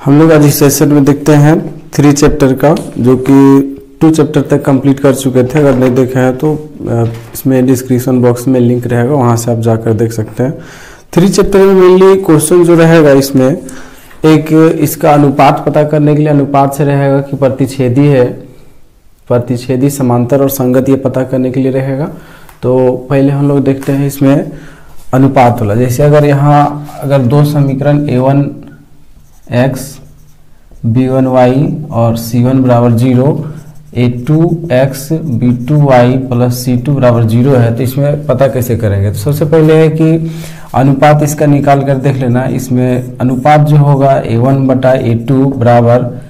हम लोग आज इस सेशन में देखते हैं 3 चैप्टर का, जो कि 2 चैप्टर तक कंप्लीट कर चुके थे। अगर नहीं देखा है तो इसमें डिस्क्रिप्शन बॉक्स में लिंक रहेगा, वहां से आप जाकर देख सकते हैं। 3 चैप्टर में मेनली क्वेश्चन जो रहेगा इसमें एक इसका अनुपात पता करने के लिए अनुपात से रहेगा कि प्रतिच्छेदी है, प्रतिच्छेदी समांतर और संगत, ये पता करने के लिए रहेगा। तो पहले हम लोग देखते हैं इसमें अनुपात वाला। जैसे अगर यहाँ अगर 2 समीकरण a1x b1y और c1 बराबर 0, a2x b2y प्लस c2 बराबर 0 है, तो इसमें पता कैसे करेंगे। तो सबसे पहले है कि अनुपात इसका निकाल कर देख लेना। इसमें अनुपात जो होगा a1 बटा a2 बराबर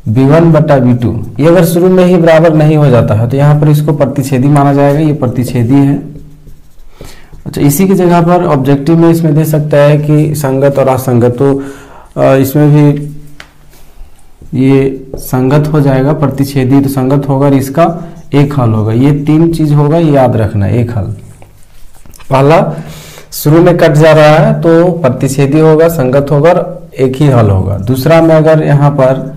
b1 बटा b2, ये अगर शुरू में ही बराबर नहीं हो जाता है तो यहाँ पर इसको प्रतिच्छेदी माना जाएगा, ये प्रतिच्छेदी है। अच्छा, इसी की जगह पर ऑब्जेक्टिव में इसमें दे सकता है कि संगत और असंगत, तो इसमें भी ये संगत हो जाएगा, प्रतिच्छेदी तो संगत होगा और इसका एक हल होगा। ये 3 चीज होगा, ये याद रखना। एक हल, पहला शुरू में कट जा रहा है तो प्रतिच्छेदी होगा, संगत होगा और एक ही हल होगा। दूसरा में अगर यहाँ पर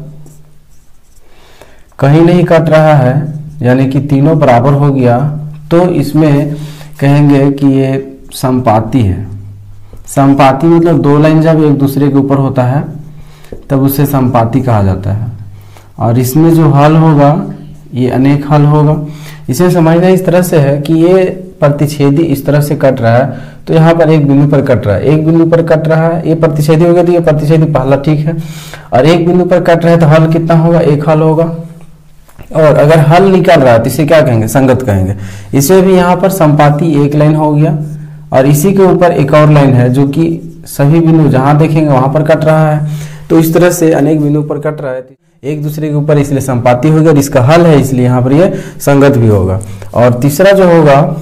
कहीं नहीं कट रहा है, यानी कि तीनों बराबर हो गया, तो इसमें कहेंगे कि ये समपाती है। समपाती मतलब 2 लाइन जब एक दूसरे के ऊपर होता है तब उसे समपाती कहा जाता है। और इसमें जो हल होगा ये अनेक हल होगा। इसे समझना इस तरह से है कि ये प्रतिच्छेदी इस तरह से कट रहा है, तो यहाँ पर एक बिंदु पर कट रहा है, एक बिंदु पर कट रहा है, ये प्रतिच्छेदी हो गया, तो ये प्रतिच्छेदी पहला ठीक है। और एक बिंदु पर कट रहा है तो हल कितना होगा, एक हल होगा। और अगर हल निकल रहा है तो इसे क्या कहेंगे, संगत कहेंगे। इसे भी यहाँ पर समपाती एक लाइन हो गया और इसी के ऊपर एक और लाइन है जो कि सभी बिंदु जहां देखेंगे वहां पर कट रहा है। तो इस तरह से अनेक बिंदु पर कट रहा है एक दूसरे के ऊपर, इसलिए समपाती हो गया और इसका हल है, इसलिए यहाँ पर ये संगत भी होगा। और तीसरा जो होगा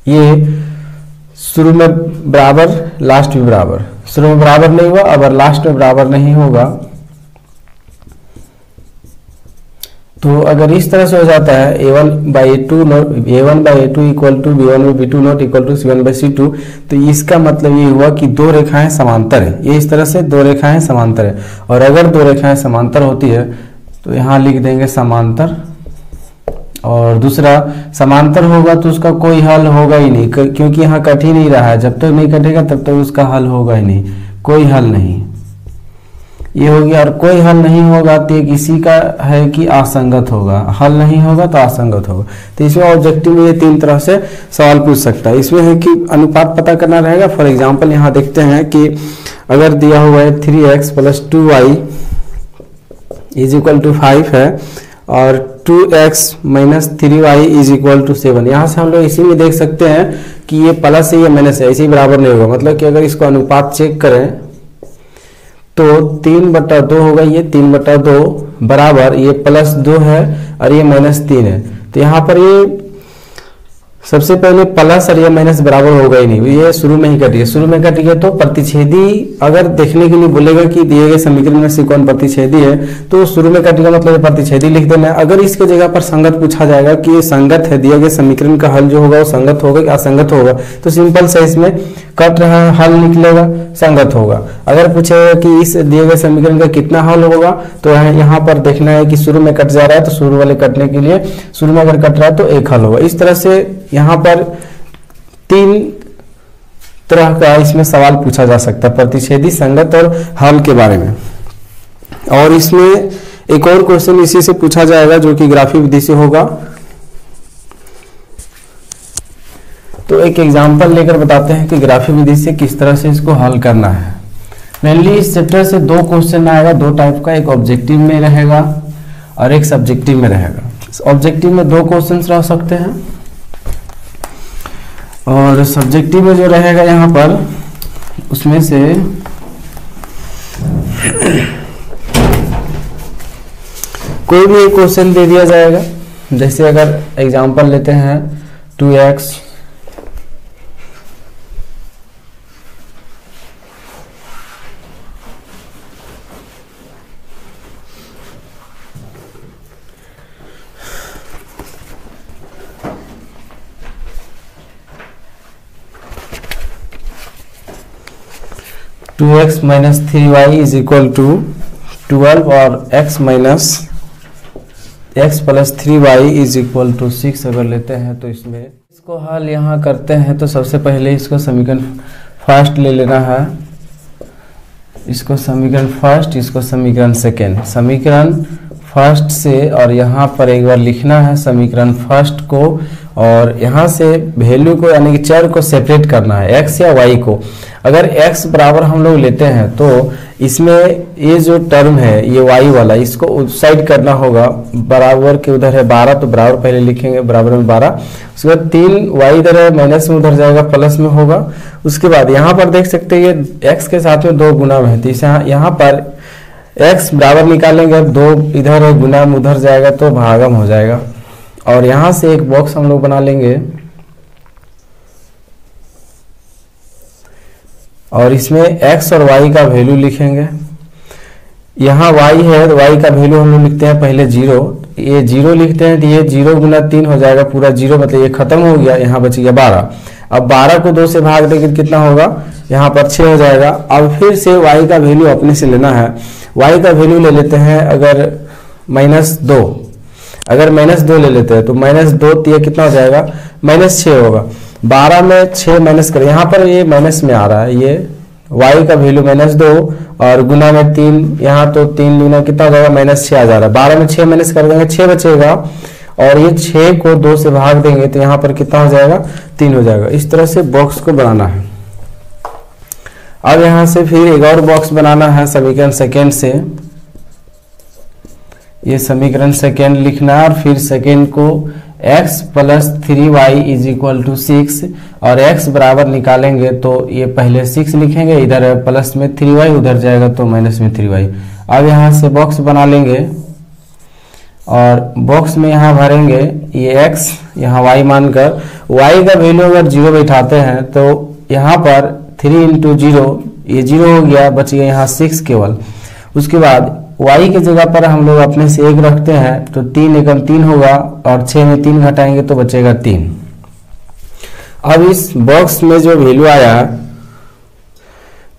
ये शुरू में बराबर लास्ट में बराबर, शुरू में बराबर नहीं हुआ अगर लास्ट में बराबर नहीं होगा, तो अगर इस तरह से हो जाता है a1/a2 equal to b1/b2 not equal to c1/c2, तो इसका मतलब ये हुआ कि 2 रेखाएं समांतर है। ये इस तरह से 2 रेखाएं समांतर है, और अगर 2 रेखाएं समांतर होती है तो यहाँ लिख देंगे समांतर। और दूसरा समांतर होगा तो उसका कोई हल होगा ही नहीं, क्योंकि यहाँ कट ही नहीं रहा है। जब तक नहीं कटेगा तब तक उसका हल होगा ही नहीं, कोई हल नहीं। ये हो गया। और कोई हल नहीं होगा तो एक इसी का है कि असंगत होगा, हल नहीं होगा तो असंगत होगा। तो इसमें ऑब्जेक्टिव में ये 3 तरह से सवाल पूछ सकता है। इसमें है कि अनुपात पता करना रहेगा। फॉर एग्जांपल यहाँ देखते हैं कि अगर दिया हुआ है 3x plus 2y is equal to 5 है और 2x minus 3y is equal to 7। यहाँ से हम लोग इसी में देख सकते हैं कि ये प्लस है, ये माइनस है, इसी बराबर नहीं होगा। मतलब कि अगर इसको अनुपात चेक करें तो 3/2 होगा, ये 3/2 बराबर ये +2 है और ये -3 है। तो यहाँ पर ये सबसे पहले प्लस और ये माइनस बराबर होगा ही नहीं, ये शुरू में ही कटिए। शुरू में कटिए तो प्रतिच्छेदी अगर देखने के लिए बोलेगा कि दिए गए समीकरण में से कौन प्रतिच्छेदी है, तो शुरू में कटेगा मतलब प्रतिच्छेदी लिख देना है। अगर इसके जगह पर संगत पूछा जाएगा कि ये संगत है, दिए गए समीकरण का हल जो होगा वो संगत होगा या असंगत होगा, तो सिंपल से इसमें कट रहा है, हल निकलेगा, संगत होगा। अगर पूछेगा कि इस दिए गए समीकरण का कितना हल होगा, तो यहाँ पर देखना है कि शुरू में कट जा रहा है तो शुरू वाले कटने के लिए शुरू में अगर कट रहा है तो एक हल होगा। इस तरह से यहाँ पर 3 तरह का इसमें सवाल पूछा जा सकता है, प्रतिच्छेदी, संगत और हल के बारे में। और इसमें एक और क्वेश्चन इसी से पूछा जाएगा जो कि ग्राफी विधि से होगा। तो एक एग्जांपल लेकर बताते हैं कि ग्राफी विधि से किस तरह से इसको हल करना है। मेनली इस चैप्टर से 2 क्वेश्चन आएगा, 2 टाइप का, एक ऑब्जेक्टिव में रहेगा और एक सब्जेक्टिव में रहेगा। ऑब्जेक्टिव में 2 क्वेश्चन रह सकते हैं और सब्जेक्टिव में जो रहेगा यहाँ पर उसमें से कोई भी एक क्वेश्चन दे दिया जाएगा। जैसे अगर एग्जांपल लेते हैं 2x 2x minus 3y is equal to 12 और x minus x plus 3y is equal to 6 अगर लेते हैं तो इसमें इसको हल यहाँ करते हैं तो सबसे पहले इसको समीकरण फर्स्ट ले लेना है, इसको समीकरण फर्स्ट, इसको समीकरण सेकेंड। समीकरण फर्स्ट से और यहाँ पर एक बार लिखना है समीकरण फर्स्ट को, और यहाँ से वैल्यू को यानी कि चर को सेपरेट करना है x या y को। अगर x बराबर हम लोग लेते हैं तो इसमें ये जो टर्म है ये y वाला, इसको उस साइड करना होगा। बराबर के उधर है 12 तो बराबर पहले लिखेंगे, बराबर में 12, उसके बाद 3y इधर है माइनस में, उधर जाएगा प्लस में होगा। उसके बाद यहाँ पर देख सकते हैं ये x के साथ में 2 गुना में है, तो इसे यहाँ पर x बराबर निकालेंगे, 2 इधर है गुना में उधर जाएगा तो भागम हो जाएगा। और यहाँ से एक बॉक्स हम लोग बना लेंगे और इसमें x और y का वैल्यू लिखेंगे। यहाँ y है तो y का वैल्यू हम लोग लिखते हैं पहले 0, ये 0 लिखते हैं तो ये 0 गुना 3 हो जाएगा पूरा 0, मतलब ये खत्म हो गया, यहाँ बच गया 12। अब 12 को 2 से भाग देंगे कितना होगा, यहाँ पर 6 हो जाएगा। अब फिर से y का वैल्यू अपने से लेना है, y का वैल्यू ले लेते हैं अगर -2, अगर -2 ले लेते हैं तो -2 तो ये कितना हो जाएगा -6 होगा। 12 में 6 माइनस करें, यहाँ पर ये माइनस में आ रहा है, ये y का वैल्यू -2 और गुना में 3, यहाँ तो 3 गुना कितना हो जाएगा -6 आ जा रहा है। 12 में 6 माइनस कर देंगे 6 बचेगा, और ये 6 को 2 से भाग देंगे तो यहाँ पर कितना हो जाएगा 3 हो जाएगा। इस तरह से बॉक्स को बनाना है। अब यहाँ से फिर एक और बॉक्स बनाना है समीकरण सेकेंड से, ये समीकरण सेकेंड लिखना है और फिर सेकेंड को x plus 3y is equal to 6 और x बराबर निकालेंगे तो ये पहले 6 लिखेंगे, इधर प्लस में 3y, उधर जाएगा तो माइनस में 3y। अब यहाँ से बॉक्स बना लेंगे और बॉक्स में यहाँ भरेंगे ये x, यहाँ y मानकर, y का वैल्यू अगर 0 बैठाते हैं तो यहाँ पर 3 इंटू 0, ये 0 हो गया, बच गया यहाँ 6 केवल। उसके बाद y की जगह पर हम लोग अपने से 1 रखते हैं तो 3 एकम 3 होगा और 6 में 3 घटाएंगे तो बचेगा 3। अब इस बॉक्स में जो वैल्यू आया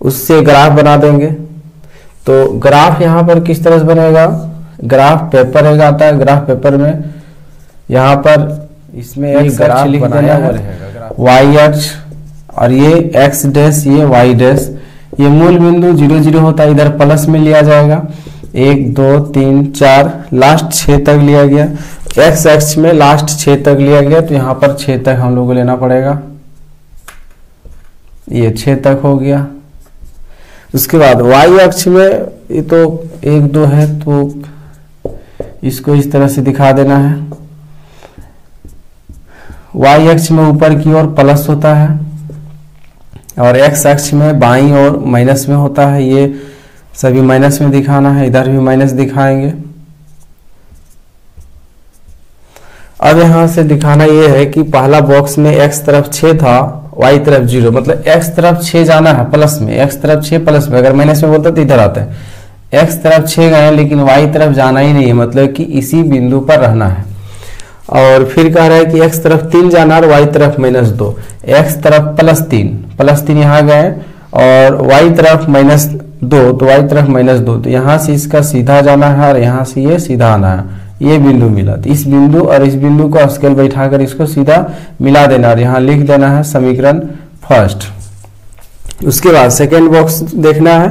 उससे ग्राफ बना देंगे। तो ग्राफ यहाँ पर किस तरह से बनेगा, ग्राफ पेपर है आता है, ग्राफ पेपर में यहाँ पर इसमें एक ग्राफ बनाया है y अक्ष और ये x डैश, ये y डैश, ये मूल बिंदु 0 0 होता है, इधर प्लस में लिया जाएगा 1 2 3 4 लास्ट 6 तक लिया गया, x अक्ष में लास्ट 6 तक लिया गया तो यहाँ पर 6 तक हम लोग को लेना पड़ेगा, ये 6 तक हो गया। उसके बाद y अक्ष में ये तो 1 2 है तो इसको इस तरह से दिखा देना है। y अक्ष में ऊपर की ओर प्लस होता है और x अक्ष में बाईं ओर माइनस में होता है, ये सभी माइनस में दिखाना है, इधर भी माइनस दिखाएंगे। अब यहाँ से दिखाना ये है कि पहला बॉक्स में x तरफ 6 था, y तरफ 0, मतलब x तरफ 6 जाना है प्लस में, x तरफ 6 प्लस में, अगर माइनस में बोलते तो इधर आता है। x तरफ 6 गए लेकिन y तरफ जाना ही नहीं है, मतलब कि इसी बिंदु पर रहना है। और फिर कह रहा है कि x तरफ 3 जाना और y तरफ -2, x तरफ +3 यहाँ गए और y तरफ -2 तो y तरफ -2, तो यहाँ से इसका सीधा जाना है और यहाँ से ये सीधा आना है, ये बिंदु मिला। तो इस बिंदु और इस बिंदु को स्केल बैठाकर इसको सीधा मिला देना और यहाँ लिख देना है समीकरण फर्स्ट। उसके बाद सेकेंड बॉक्स देखना है,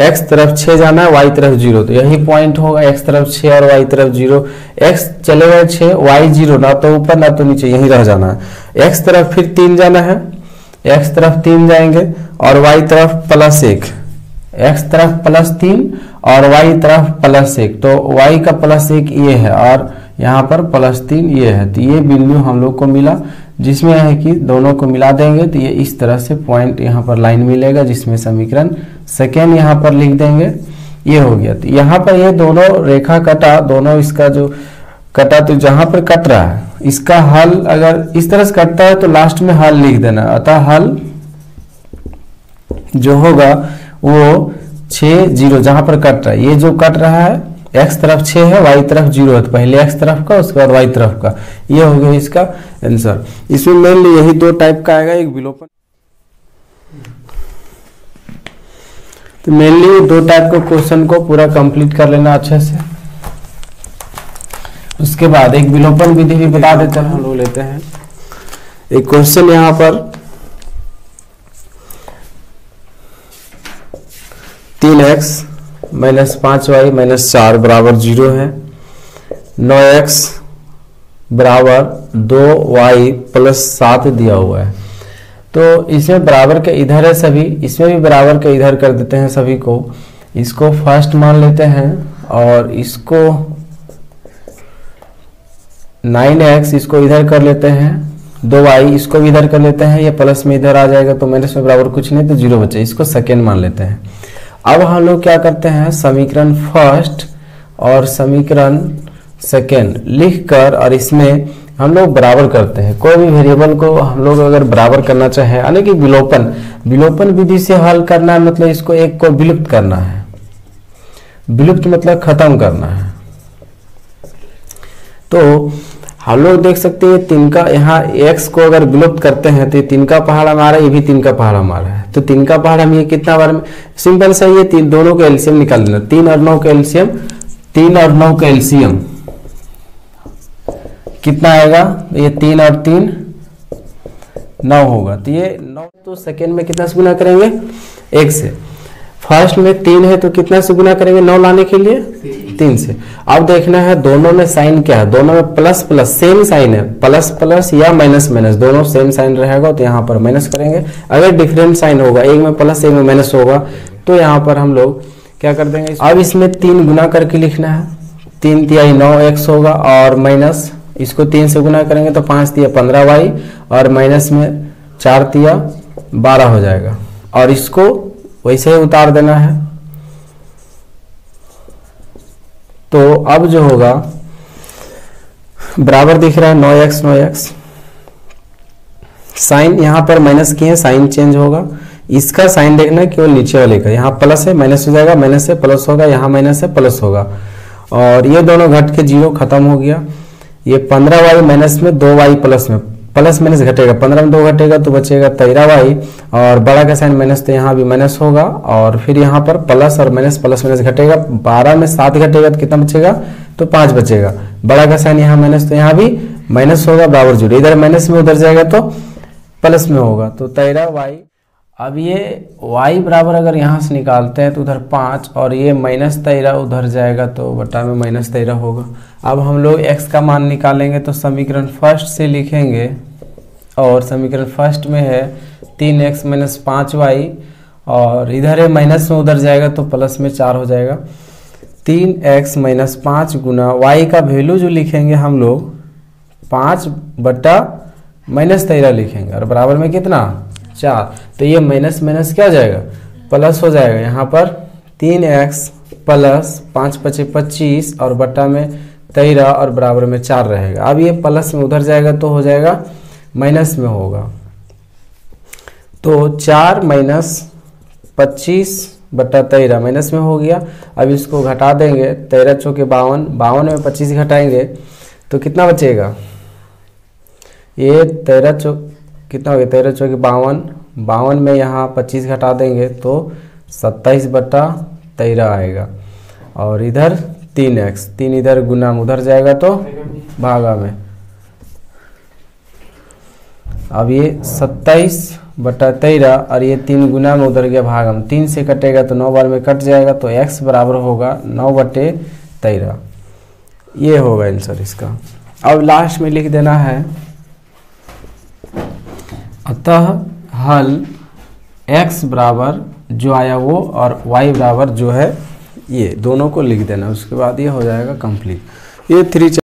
x तरफ 6 जाना है, y तरफ 0, तो यही पॉइंट होगा, x तरफ 6 और y तरफ 0, x चले गए 6, y 0, ना तो ऊपर ना तो नीचे, यही रह जाना है। x तरफ फिर 3 जाना है, x तरफ 3 जाएंगे और y तरफ +1, x तरफ +3 और y तरफ +1, तो y का +1 ये है और यहाँ पर +3 ये है, तो ये बिंदु हम लोग को मिला, जिसमें है कि दोनों को मिला देंगे तो ये इस तरह से पॉइंट यहाँ पर लाइन मिलेगा, जिसमें समीकरण सेकेंड यहाँ पर लिख देंगे, ये हो गया। तो यहाँ पर ये दोनों रेखा कटा, दोनों इसका जो कटा, तो जहाँ पर कट रहा है इसका हल अगर इस तरह से कटता है तो लास्ट में हल लिख देना, अतः हल जो होगा वो 6 0 जहां पर कट रहा है, ये जो कट रहा है x तरफ 6 है, y तरफ 0 है, तो पहले x तरफ का उसके बाद y तरफ का, ये हो गया इसका आंसर। इसमें मेनली यही 2 टाइप का आएगा, एक विलोपन। तो मेनली दो टाइप के क्वेश्चन को पूरा कंप्लीट कर लेना अच्छे से। उसके बाद एक विलोपन विधि भी बता देते हैं, हम लोग लेते हैं एक क्वेश्चन यहाँ पर 3x माइनस 5y माइनस 4 बराबर 0 है। 9x बराबर 2y प्लस 7 दिया हुआ है। तो इसमें बराबर के इधर है सभी, इसमें भी बराबर के इधर कर देते हैं सभी को। इसको फर्स्ट मान लेते हैं और इसको 9x इसको इधर कर लेते हैं, 2y इसको भी इधर कर लेते हैं, ये प्लस में इधर आ जाएगा तो माइनस में बराबर कुछ नहीं तो 0 बचे, इसको सेकेंड मान लेते हैं। अब हम लोग क्या करते हैं, समीकरण फर्स्ट और समीकरण सेकेंड लिखकर और इसमें हम लोग बराबर करते हैं। कोई भी वेरिएबल को हम लोग अगर बराबर करना चाहे, यानी कि विलोपन विधि से हल करना है, मतलब इसको एक को विलुप्त करना है। विलुप्त मतलब खत्म करना है। तो हम लोग देख सकते हैं तीन का, यहाँ x को अगर विलुप्त करते हैं तो ये 3 का पहाड़ हमारा, ये भी 3 का पहाड़ हमारा है। तो 3 का पहाड़ हम ये कितना बार में, सिंपल सा ये तीन दोनों का एलसीएम निकाल देना। 3 और 9 का एलसीएम, 3 और 9 का एलसीएम कितना आएगा, ये 3 और 3 9 होगा। तो ये 9 तो सेकेंड में कितना से गुना करेंगे, 1 से। फर्स्ट में 3 है तो कितना से गुना करेंगे 9 लाने के लिए, 3 से। अब देखना है दोनों में साइन क्या है, दोनों में प्लस प्लस सेम साइन है, प्लस प्लस या माइनस माइनस दोनों सेम साइन रहेगा तो यहाँ पर माइनस करेंगे। अगर डिफरेंट साइन होगा, एक में प्लस एक में माइनस होगा तो यहाँ पर हम लोग क्या कर देंगे। अब इसमें 3 गुना करके लिखना है, 3 तिहाई 9x होगा और माइनस इसको 3 से गुना करेंगे तो 5 तिया 15y और माइनस में 4 तिया 12 हो जाएगा और इसको वैसे ही उतार देना है। तो अब जो होगा बराबर दिख रहा है 9x साइन यहाँ पर माइनस किए, साइन चेंज होगा। इसका साइन देखना है केवल नीचे वाले का, यहाँ प्लस है माइनस हो जाएगा, माइनस से प्लस होगा, यहाँ माइनस है प्लस होगा और ये दोनों घट के 0 खत्म हो गया। ये 15y माइनस में 2y प्लस में, प्लस माइनस घटेगा, 15 में 2 घटेगा तो बचेगा 13y और बड़ा का साइन माइनस तो यहाँ भी माइनस होगा और फिर यहाँ पर प्लस और माइनस प्लस माइनस घटेगा। 12 में 7 घटेगा तो कितना बचेगा, तो 5 बचेगा। बड़ा का साइन यहाँ माइनस तो यहाँ भी माइनस होगा, बराबर 0। इधर माइनस में उधर जाएगा तो प्लस में होगा तो 13y। अब ये y बराबर अगर यहाँ से निकालते हैं तो उधर 5 और ये माइनस 13 उधर जाएगा तो बटा में माइनस 13 होगा। अब हम लोग x का मान निकालेंगे तो समीकरण फर्स्ट से लिखेंगे और समीकरण फर्स्ट में है 3x माइनस 5y और इधर है माइनस में उधर जाएगा तो प्लस में 4 हो जाएगा। 3x माइनस 5 गुना y का वैल्यू जो लिखेंगे हम लोग 5 बटा माइनस 13 लिखेंगे और बराबर में कितना 4। तो ये माइनस माइनस क्या हो जाएगा, प्लस हो जाएगा। यहाँ पर 3x प्लस 5 पचे 25 और बटा में 13 और बराबर में 4 रहेगा। अब ये प्लस में उधर जाएगा तो हो जाएगा माइनस में होगा। तो 4 माइनस 25 बटा 13 माइनस में हो गया। अब इसको घटा देंगे, 13 चौके 52, 52 में 25 घटाएंगे तो कितना बचेगा, ये 13 चौक कितना हो गया, 13 चौके 52, 52 में यहाँ 25 घटा देंगे तो 27 बटा 13 आएगा और इधर 3x, 3 इधर गुना में उधर जाएगा तो भागा में। अब ये 27 बटा 13 और ये 3 गुना में उधर गया भागा में, 3 से कटेगा तो 9 बार में कट जाएगा तो x बराबर होगा 9 बटे 13। ये होगा आंसर इसका। अब लास्ट में लिख देना है अतः हल x बराबर जो आया वो और y बराबर जो है ये, दोनों को लिख देना। उसके बाद ये हो जाएगा कंप्लीट। ये 3